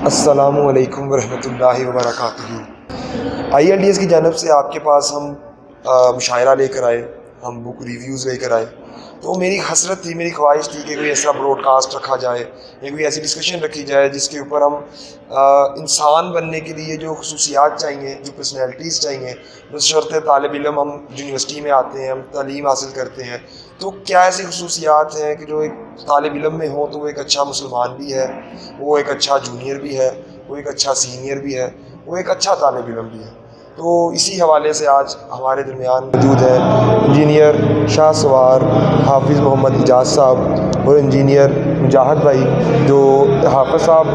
السلام علیکم ورحمۃ اللہ وبرکاتہ۔ ILTS کی جانب سے آپ کے پاس ہم مشاعرہ لے کر آئے، ہم بک ریویوز لے کر آئے، تو میری حسرت تھی، میری خواہش تھی کہ کوئی ایسا براڈ کاسٹ رکھا جائے یا کوئی ایسی ڈسکشن رکھی جائے جس کے اوپر ہم انسان بننے کے لیے جو خصوصیات چاہیے، جو پرسنالٹیز چاہیے، بشرطِ طالب علم ہم یونیورسٹی میں آتے ہیں، ہم تعلیم حاصل کرتے ہیں، تو کیا ایسی خصوصیات ہیں کہ جو ایک طالب علم میں ہوں تو وہ ایک اچھا مسلمان بھی ہے، وہ ایک اچھا جونیئر بھی ہے، وہ ایک اچھا سینئر بھی ہے، وہ ایک اچھا طالب علم بھی ہے۔ تو اسی حوالے سے آج ہمارے درمیان موجود ہیں انجینئر شاہ سوار حافظ محمد اعجاز صاحب اور انجینئر مجاہد بھائی، جو حافظ صاحب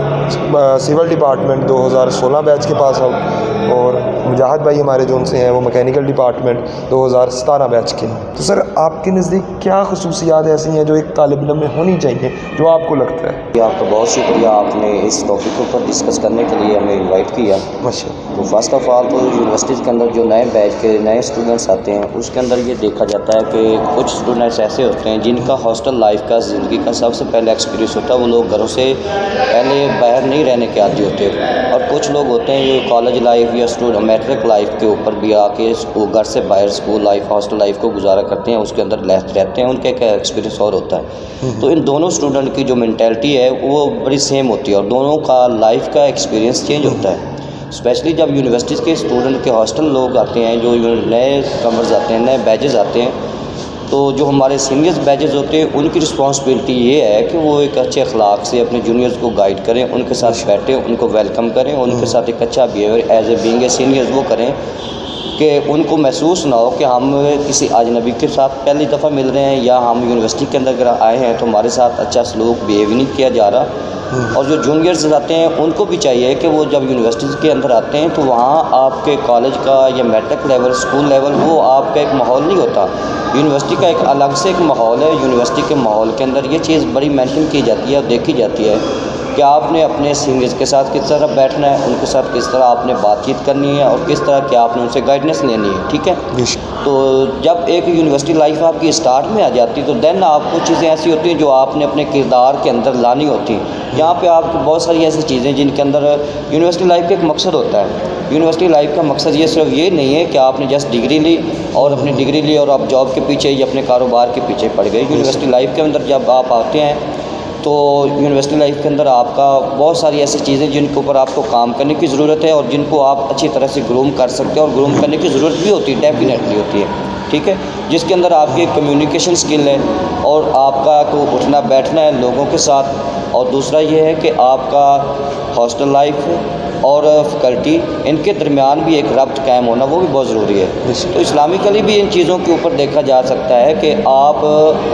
سول ڈپارٹمنٹ 2016 بیچ کے پاس آؤٹ، اور مجاہد بھائی ہمارے جو ان سے ہیں وہ میکینیکل ڈپارٹمنٹ 2017 بیچ کے ہیں۔ تو سر، آپ کے نزدیک کیا خصوصیات ایسی ہیں جو ایک طالب علم میں ہونی چاہیے جو آپ کو لگتا ہے؟ آپ کا بہت شکریہ، آپ نے اس ٹاپک کے اوپر ڈسکس کرنے کے لیے ہمیں انوائٹ کیا۔ ماشاء تو فرسٹ آف آل تو یونیورسٹیز کے اندر جو نئے بیچ کے نئے اسٹوڈنٹس آتے ہیں اس کے اندر یہ دیکھا جاتا ہے کہ کچھ اسٹوڈنٹس ایسے ہوتے ہیں جن کا ہاسٹل لائف کا، زندگی کا سب سے پہلے ایکسپیرینس ہوتا ہے، وہ لوگ گھروں سے پہلے باہر نہیں رہنے کے عادی ہوتے، اور کچھ لوگ ہوتے ہیں جو کالج لائف یا میٹرک لائف کے اوپر بھی آ کے گھر سے باہر اسکول لائف، ہاسٹل لائف کو گزارا کرتے ہیں، اس کے اندر رہتے ہیں، ان کا ایک ایکسپیرینس اور ہوتا ہے۔ تو ان دونوں اسٹوڈنٹ کی جو مینٹیلٹی ہے وہ بڑی سیم ہوتی ہے، اور دونوں کا لائف کا ایکسپیرینس چینج ہوتا ہے۔ اسپیشلی جب یونیورسٹیز کے اسٹوڈنٹ کے ہاسٹل لوگ آتے ہیں، جو نئے کمرز آتے ہیں، نئے بیچز آتے ہیں، تو جو ہمارے سینئرز بیچز ہوتے ہیں ان کی رسپانسبلٹی یہ ہے کہ وہ ایک اچھے اخلاق سے اپنے جونیئرز کو گائیڈ کریں، ان کے ساتھ بیٹھیں، ان کو ویلکم کریں، ان کے ساتھ ایک اچھا behaviour as a being a seniors وہ کریں کہ ان کو محسوس نہ ہو کہ ہم کسی اجنبی کے ساتھ پہلی دفعہ مل رہے ہیں، یا ہم یونیورسٹی کے اندر اگر آئے ہیں تو ہمارے ساتھ اچھا سلوک بیہیو نہیں کیا جا رہا۔ اور جو جونیئرز آتے ہیں ان کو بھی چاہیے کہ وہ جب یونیورسٹیز کے اندر آتے ہیں تو وہاں آپ کے کالج کا یا میٹرک لیول، اسکول لیول، وہ آپ کا ایک ماحول نہیں ہوتا، یونیورسٹی کا ایک الگ سے ایک ماحول ہے۔ یونیورسٹی کے ماحول کے اندر یہ چیز بڑی مینٹین کی جاتی ہے اور دیکھی جاتی ہے کہ آپ نے اپنے سینئرز کے ساتھ کس طرح بیٹھنا ہے، ان کے ساتھ کس طرح آپ نے بات چیت کرنی ہے، اور کس طرح کہ آپ نے ان سے گائیڈنس لینی ہے، ٹھیک ہے۔ تو جب ایک یونیورسٹی لائف آپ کی اسٹارٹ میں آ جاتی تو دین آپ کو چیزیں ایسی ہوتی ہیں جو آپ نے اپنے کردار کے اندر لانی ہوتی ہیں۔ یہاں پہ آپ کو بہت ساری ایسی چیزیں جن کے اندر یونیورسٹی لائف کا ایک مقصد ہوتا ہے۔ یونیورسٹی لائف کا مقصد یہ صرف یہ نہیں ہے کہ آپ نے جسٹ ڈگری لی اور اپنی ڈگری لی اور آپ جاب کے پیچھے یا اپنے کاروبار کے پیچھے پڑ گئے۔ یونیورسٹی لائف کے اندر جب آپ آتے ہیں تو یونیورسٹی لائف کے اندر آپ کا بہت ساری ایسی چیزیں جن کے اوپر آپ کو کام کرنے کی ضرورت ہے، اور جن کو آپ اچھی طرح سے گروم کر سکتے ہیں، اور گروم کرنے کی ضرورت بھی ہوتی ہے، ڈیفینیٹلی ہوتی ہے، ٹھیک ہے، جس کے اندر آپ کی کمیونیکیشن سکل ہے، اور آپ کا کو اٹھنا بیٹھنا ہے لوگوں کے ساتھ، اور دوسرا یہ ہے کہ آپ کا ہاسٹل لائف اور فیکلٹی ان کے درمیان بھی ایک ربط قائم ہونا وہ بھی بہت ضروری ہے۔ تو اسلامکلی بھی ان چیزوں کے اوپر دیکھا جا سکتا ہے کہ آپ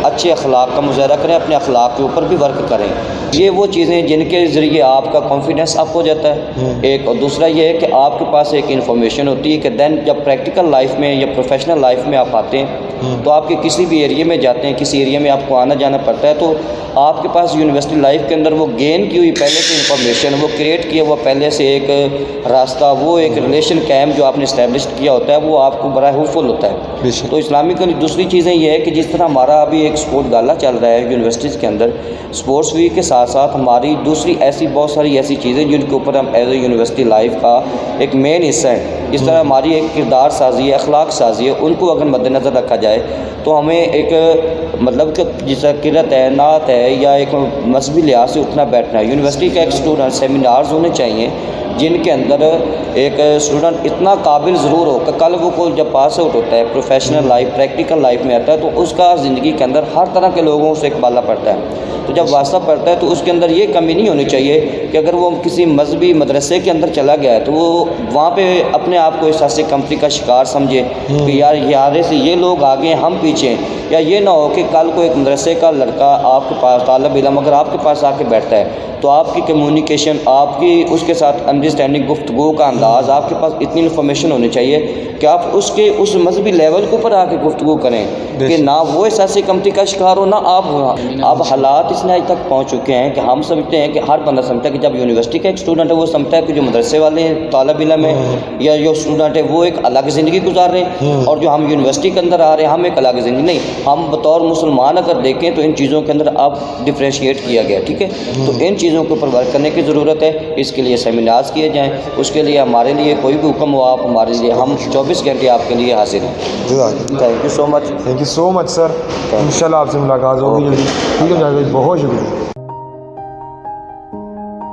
اچھے اخلاق کا مظاہرہ کریں، اپنے اخلاق کے اوپر بھی ورک کریں۔ یہ وہ چیزیں جن کے ذریعے آپ کا کانفیڈنس اپ ہو جاتا ہے ایک، اور دوسرا یہ ہے کہ آپ کے پاس ایک انفارمیشن ہوتی ہے کہ دین جب پریکٹیکل لائف میں یا پروفیشنل لائف میں آپ آتے ہیں تو آپ کے کسی بھی ایریے میں جاتے ہیں، کسی ایریے میں آپ کو آنا جانا پڑتا ہے، تو آپ کے پاس یونیورسٹی لائف کے اندر وہ گین کی ہوئی پہلے سے انفارمیشن، وہ کریٹ کیا ہوا پہلے سے ایک راستہ، وہ ایک ریلیشن قائم جو آپ نے اسٹیبلش کیا ہوتا ہے، وہ آپ کو بڑا ہیلپفل ہوتا ہے۔ تو اسلامکلی دوسری چیزیں یہ ہے کہ جس طرح ہمارا ابھی ایک سپورٹ گالا چل رہا ہے یونیورسٹیز کے اندر، اسپورٹس ویک کے ساتھ ساتھ ہماری دوسری ایسی بہت ساری ایسی چیزیں جن کے اوپر ہم ایز اے یونیورسٹی لائف کا ایک مین حصہ ہے، جس طرح ہماری ایک کردار سازی ہے، اخلاق سازی ہے، ان کو اگر مد نظر رکھا جائے تو ہمیں ایک مطلب کہ جس طرح قرت ہے، نعت ہے، یا ایک مذہبی لحاظ سے اٹھنا بیٹھنا ہے، یونیورسٹی کا ایک اسٹوڈنٹ سیمینارز ہونے چاہیے جن کے اندر ایک اسٹوڈنٹ اتنا قابل ضرور ہو کہ کل وہ کو جب پاس آؤٹ ہوتا ہے پروفیشنل لائف، پریکٹیکل لائف میں آتا ہے تو اس کا زندگی کے اندر ہر طرح کے لوگوں سے اقبالہ پڑتا ہے۔ تو جب واسطہ پڑتا ہے تو اس کے اندر یہ کمی نہیں ہونی چاہیے کہ اگر وہ کسی مذہبی مدرسے کے اندر چلا گیا ہے تو وہ وہاں پہ اپنے آپ کو احساس کمتری کا شکار سمجھے کہ یار یارے سے یہ لوگ آگے ہم پیچھے ہیں، یا یہ نہ ہو کہ کل کو ایک مدرسے کا لڑکا آپ کے پاس طالب علم اگر آپ کے پاس آ کے بیٹھتا ہے تو آپ کی کمیونیکیشن، آپ کی اس کے ساتھ انڈرسٹینڈنگ گفتگو کا انداز، آپ کے پاس اتنی انفارمیشن ہونی چاہیے کہ آپ اس مذہبی لیول کے اوپر آ کے گفتگو کریں کہ نہ وہ احساسی کمتری کا شکار ہو نہ آپ ہو۔ اب حالات اس نہج تک پہنچ چکے ہیں کہ ہم سمجھتے ہیں کہ ہر بندہ سمجھتا ہے کہ جب یونیورسٹی کا ایک اسٹوڈنٹ ہے وہ سمجھتا ہے کہ جو مدرسے والے ہیں طالب علم ہے یا جو اسٹوڈنٹ ہے وہ ایک الگ زندگی گزار رہے ہیں، اور جو ہم یونیورسٹی کے اندر آ رہے ہیں ہم ایک الگ زندگی نہیں۔ ہم بطور مسلمان اگر دیکھیں تو ان چیزوں کے اندر اب ڈفرینشیٹ کیا گیا، ٹھیک ہے؟ تو ان چیزوں کے اوپر ورک کرنے کی ضرورت ہے، اس کے لیے سیمینارز کیے جائیں، اس کے لیے ہمارے لیے کوئی بھی حکم ہو آپ ہمارے لیے، ہم 24 گھنٹے آپ کے لیے حاضر ہیں۔ Thank you so much, thank you so much sir, انشاءاللہ آپ سے ملاقات ہوگی جلدی، ٹھیک ہے جاوید، بہت شکریہ۔